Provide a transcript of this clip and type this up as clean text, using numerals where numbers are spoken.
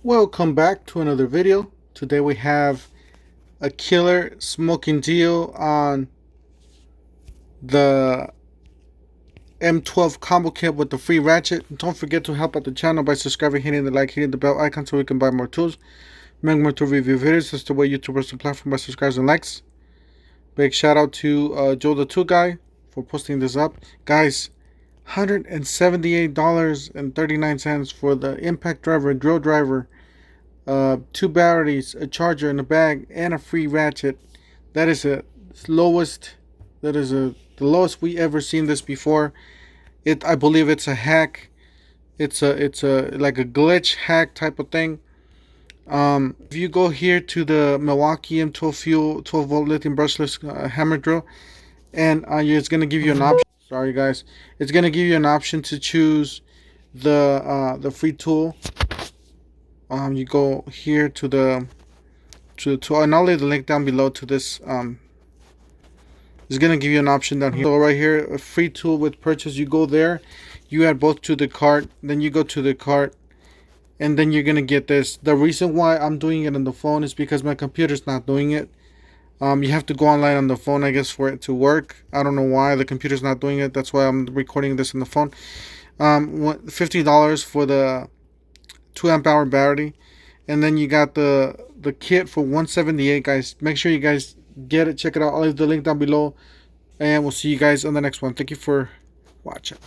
Welcome back to another video. Today we have a killer smoking deal on the M12 combo kit with the free ratchet. Don't forget to help out the channel by subscribing, hitting the like, hitting the bell icon so we can buy more tools, make more tool review videos. That's the way YouTubers and platform by subscribes and likes. Big shout out to Joe the 2 guy for posting this up. Guys, $178.39 for the impact driver, drill driver, 2 batteries, a charger in a bag, and a free ratchet. That is the lowest. The lowest we ever seen this before. I believe it's a hack. It's a like a glitch hack type of thing. If you go here to the Milwaukee M12 fuel 12 volt lithium brushless hammer drill, and it's gonna give you an option. Sorry guys, it's gonna give you an option to choose the free tool. You go here to the and I'll leave the link down below to this. It's gonna give you an option down here. So right here, a free tool with purchase. You go there, you add both to the cart, then you go to the cart, and then you're gonna get this. The reason why I'm doing it on the phone is because my computer's not doing it. You have to go online on the phone, I guess, for it to work. I don't know why the computer's not doing it. That's why I'm recording this on the phone. $50 for the 2 amp hour battery, and then you got the kit for $178, guys. Make sure you guys get it, check it out. I'll leave the link down below, and we'll see you guys on the next one. Thank you for watching.